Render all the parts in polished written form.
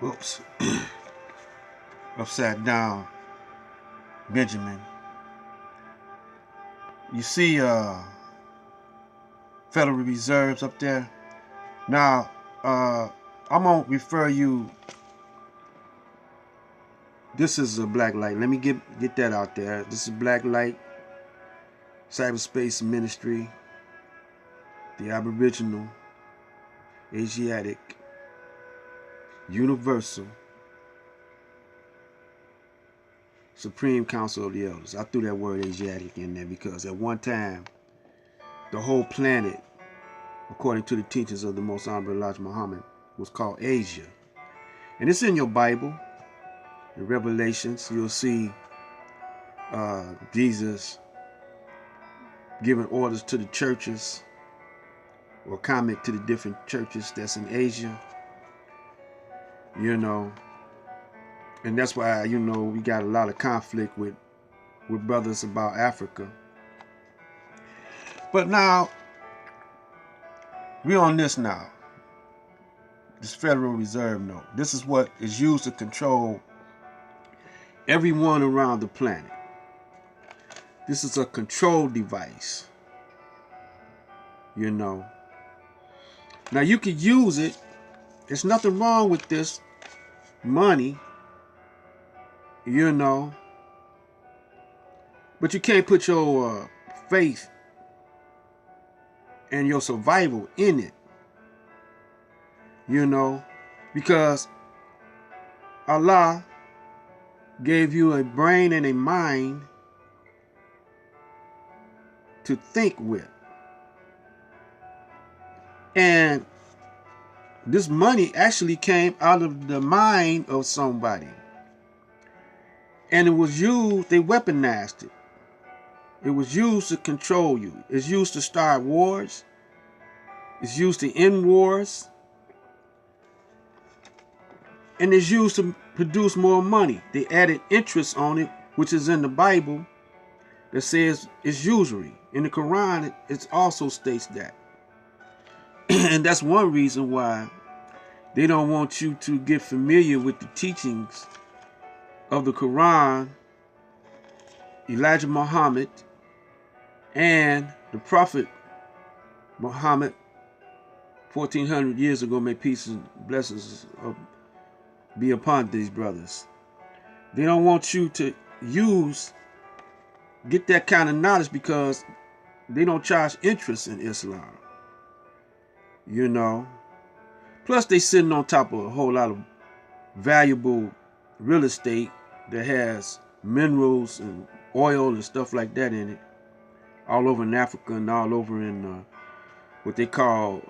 Whoops. Upside down Benjamin. You see Federal Reserves up there? Now, I'm going to refer you. This is a black light. Let me get that out there. This is black light. Cyberspace Ministry. The Aboriginal, Asiatic, Universal, Supreme Council of the Elders. I threw that word Asiatic in there because at one time, the whole planet, according to the teachings of the Most Honorable Elijah Muhammad, was called Asia. And it's in your Bible. In Revelations, you'll see Jesus giving orders to the churches or comment to the different churches that's in Asia. And that's why, we got a lot of conflict with brothers about Africa. But now, we're on this now. This Federal Reserve note. This is what is used to control everyone around the planet. This is a control device. Now you can use it. There's nothing wrong with this money. But you can't put your faith and your survival in it. Because Allah gave you a brain and a mind to think with. And this money actually came out of the mind of somebody. And it was used, they weaponized it. It was used to control you. It's used to start wars. It's used to end wars. And it's used to produce more money. They added interest on it, which is in the Bible, that says it's usury. In the Quran, it also states that. And that's one reason why they don't want you to get familiar with the teachings of the Quran, Elijah Muhammad, and the Prophet Muhammad 1400 years ago. May peace and blessings be upon these brothers. They don't want you to get that kind of knowledge because they don't charge interest in Islam. Plus they sitting on top of a whole lot of valuable real estate that has minerals and oil and stuff like that in it, all over in Africa and all over in what they call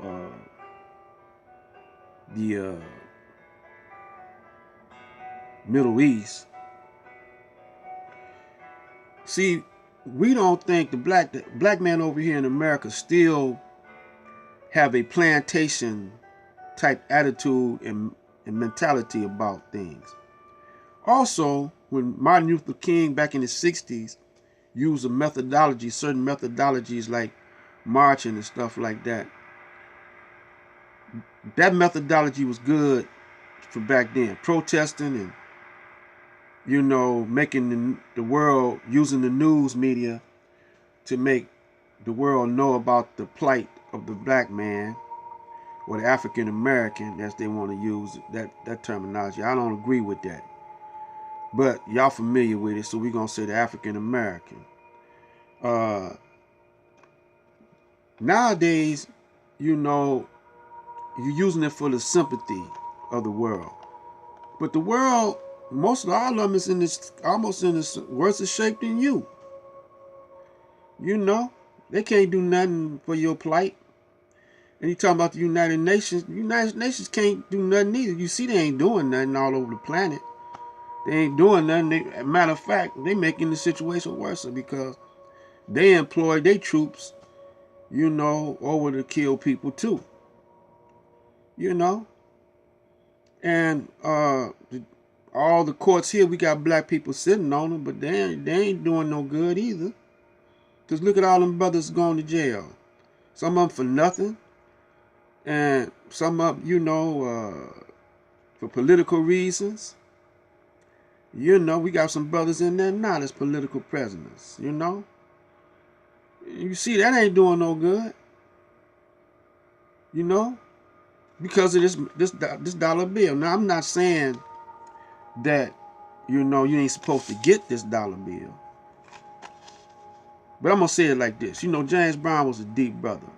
the Middle East. See, we don't think the black man over here in America still have a plantation type attitude and mentality about things. Also, when Martin Luther King back in the 60s used a methodology, certain methodologies like marching and stuff like that, that methodology was good for back then. Protesting and, making the world, using the news media to make the world know about the plight of the black man or the African American, as they want to use that terminology. I don't agree with that. But y'all familiar with it, so we're going to say the African American. Nowadays, you're using it for the sympathy of the world. But the world, most of all of them is almost in this worse shape than you. They can't do nothing for your plight. And you talking about the United Nations. The United Nations can't do nothing either. You see they ain't doing nothing all over the planet. They ain't doing nothing. Matter of fact, they making the situation worse because they employ their troops, over to kill people too. And all the courts here, we got black people sitting on them, but they ain't doing no good either. Because look at all them brothers going to jail. Some of them for nothing. And some of them, for political reasons. You know, we got some brothers in there now that's political prisoners, you know. You see, that ain't doing no good. You know, because of this dollar bill. Now, I'm not saying that, you know, you ain't supposed to get this dollar bill. But I'm going to say it like this. You know, James Brown was a deep brother.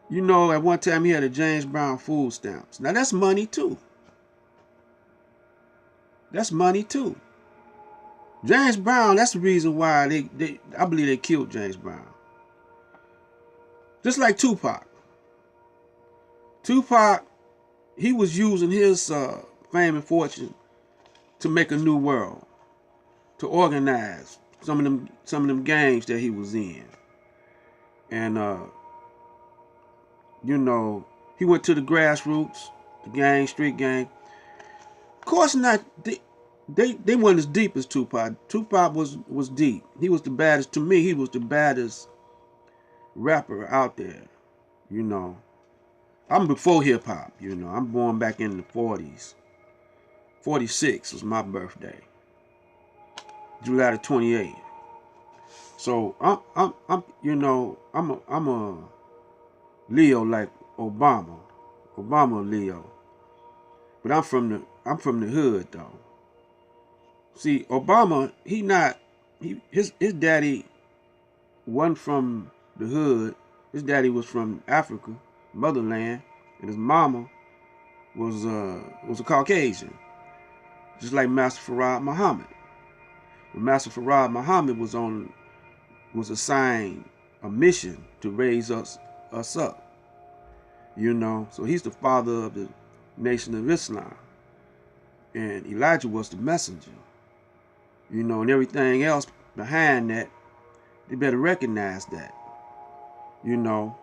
You know, at one time he had a James Brown food stamps. Now, that's money, too. That's money, too. James Brown, that's the reason why I believe they killed James Brown. Just like Tupac. Tupac, he was using his fame and fortune to make a new world, to organize some of them gangs that he was in. And you know, he went to the grassroots, the gang, street gang. Of course not, they weren't as deep as Tupac. Tupac was deep. He was the baddest, to me, he was the baddest rapper out there, you know. I'm before hip hop, you know. I'm born back in the 40s. 46 was my birthday. July the 28th. So I'm you know, I'm a Leo like Obama. Obama Leo. But I'm from the hood though. See, Obama, his daddy wasn't from the hood. His daddy was from Africa, motherland, and his mama was a Caucasian. Just like Master Farad Muhammad. When Master Farad Muhammad was assigned a mission to raise us up. You know, so he's the father of the Nation of Islam. And Elijah was the messenger. You know, and everything else behind that, they better recognize that. You know.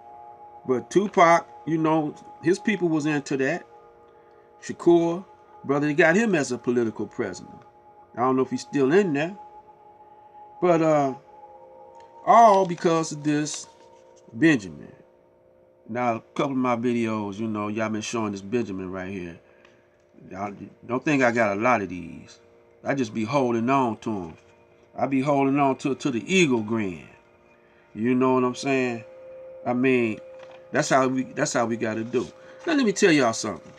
But Tupac, you know, his people was into that. Shakur, brother, they got him as a political prisoner. I don't know if he's still in there. But all because of this Benjamin. Now, a couple of my videos, you know, y'all been showing this Benjamin right here. Y'all don't think I got a lot of these. I just be holding on to them. I be holding on to the eagle grin. You know what I'm saying? I mean, that's how we got to do. Now let me tell y'all something.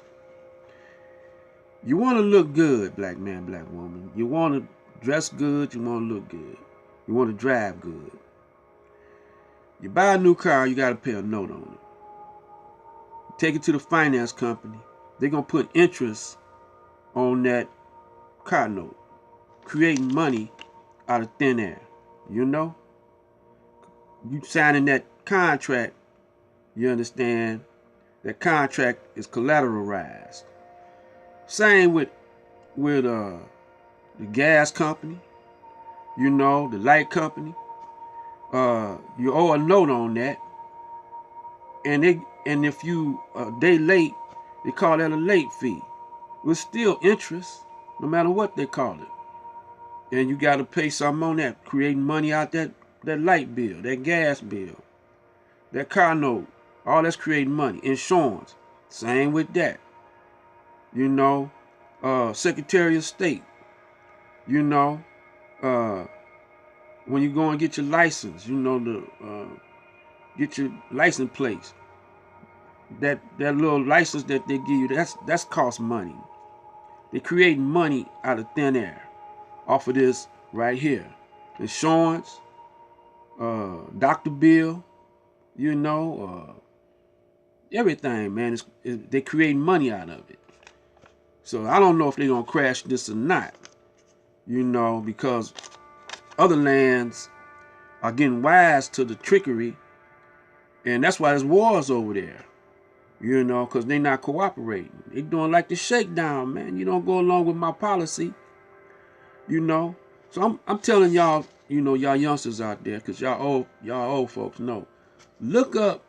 You want to look good, black man, black woman. You want to dress good. You want to look good. You want to drive good. You buy a new car, you got to pay a note on it. Take it to the finance company. They're going to put interest on that car note, creating money out of thin air. You know? You signing that contract, you understand, that contract is collateralized. Same with the gas company, you know, the light company. You owe a note on that. And if you a day late, they call that a late fee. It's still interest, no matter what they call it. And you got to pay something on that, creating money out that light bill, that gas bill, that car note. All that's creating money. Insurance, same with that. You know, Secretary of State. You know, when you go and get your license, you know, get your license plates. That little license that they give you, that's cost money. They're creating money out of thin air off of this right here. Insurance, doctor bill, you know, everything, man. They're creating money out of it. So I don't know if they're going to crash this or not, you know, because other lands are getting wise to the trickery, and that's why there's wars over there. You know, because they're not cooperating. They're doing like the shakedown, man. You don't go along with my policy. You know. So I'm telling y'all, you know, y'all youngsters out there, because y'all old folks know. Look up,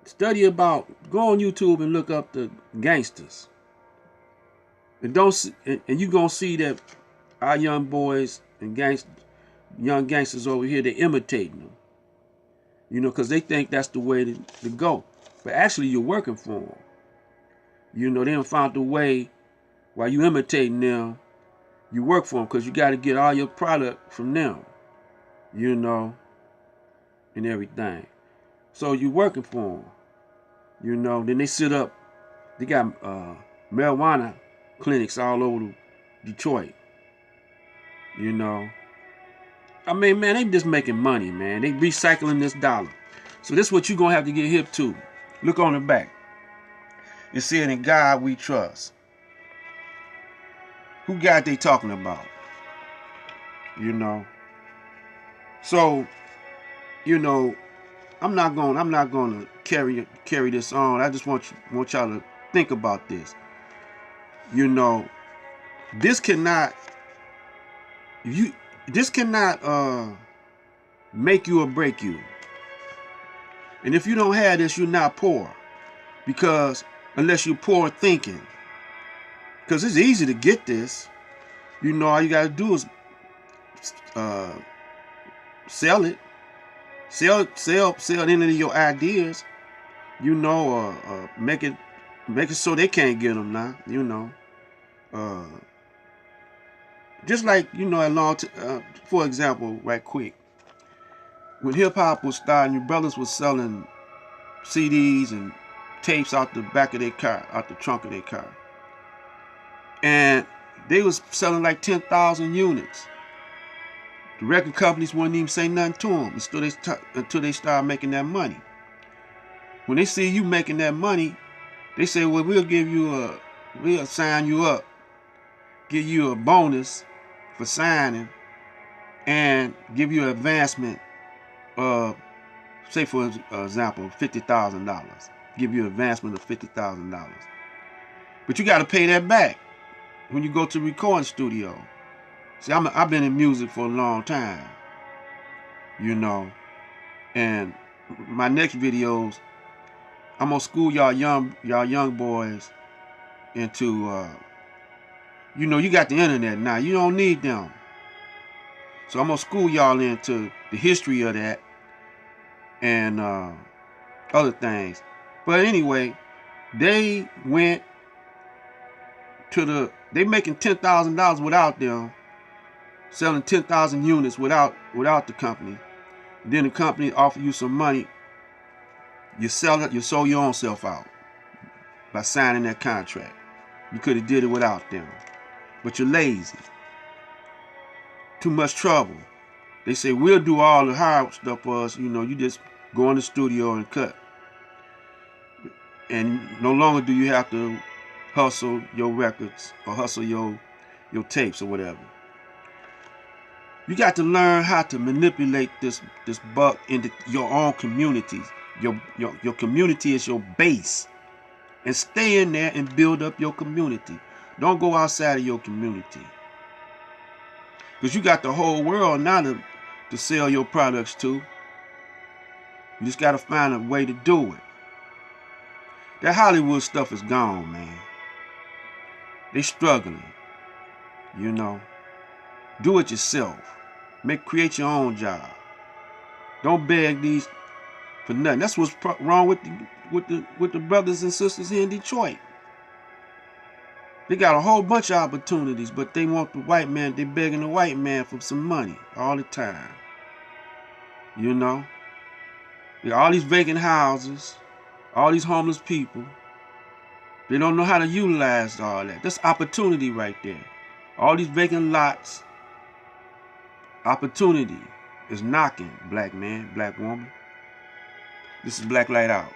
study about, go on YouTube and look up the gangsters. And you're going to see that our young boys and young gangsters over here, they're imitating them. You know, because they think that's the way to go. But actually, you're working for them. You know, they done found a way while you imitating them, you work for them because you got to get all your product from them, you know, and everything. So you working for them, you know. Then they sit up. They got marijuana clinics all over Detroit, you know. I mean, man, they just making money, man. They recycling this dollar. So this is what you're going to have to get hip to. Look on the back. It said, "In God we trust." Who God they talking about? You know. So, you know, I'm not gonna carry this on. I just want y'all to think about this. You know, this cannot make you or break you. And if you don't have this, you're not poor. Because unless you're poor thinking. Because it's easy to get this. You know, all you gotta do is sell it. Sell any of your ideas. You know, make it so they can't get them now. You know, just like, you know, for example, right quick, when hip hop was starting, your brothers was selling CDs and tapes out the back of their car, out the trunk of their car, and they was selling like 10,000 units. The record companies wouldn't even say nothing to them until they started making that money. When they see you making that money, they say, well, we'll sign you up, give you a bonus for signing, and give you an advancement of, say for example, $50,000. Give you an advancement of $50,000. But you got to pay that back when you go to the recording studio. See, I've been in music for a long time, you know, and my next videos, I'm gonna school y'all young boys into, you know, you got the internet now. You don't need them. So I'm gonna school y'all into the history of that and other things. But anyway, they went to they making $10,000 without them, selling 10,000 units without the company. Then the company offer you some money. You sold your own self out by signing that contract. You could have did it without them, but you're lazy. Too much trouble. They say, we'll do all the hard stuff for us. You know, you just go in the studio and cut. And no longer do you have to hustle your records or hustle your tapes or whatever. You got to learn how to manipulate this buck into your own communities. Your community is your base. And stay in there and build up your community. Don't go outside of your community. Because you got the whole world now to sell your products to. You just got to find a way to do it. That Hollywood stuff is gone, man. They struggling. You know. Do it yourself. Create your own job. Don't beg these for nothing. That's what's wrong with the brothers and sisters here in Detroit. They got a whole bunch of opportunities, but they want the white man. They begging the white man for some money all the time. You know. They got all these vacant houses, all these homeless people. They don't know how to utilize all that. That's opportunity right there. All these vacant lots. Opportunity is knocking, black man, black woman. This is Black Light Out.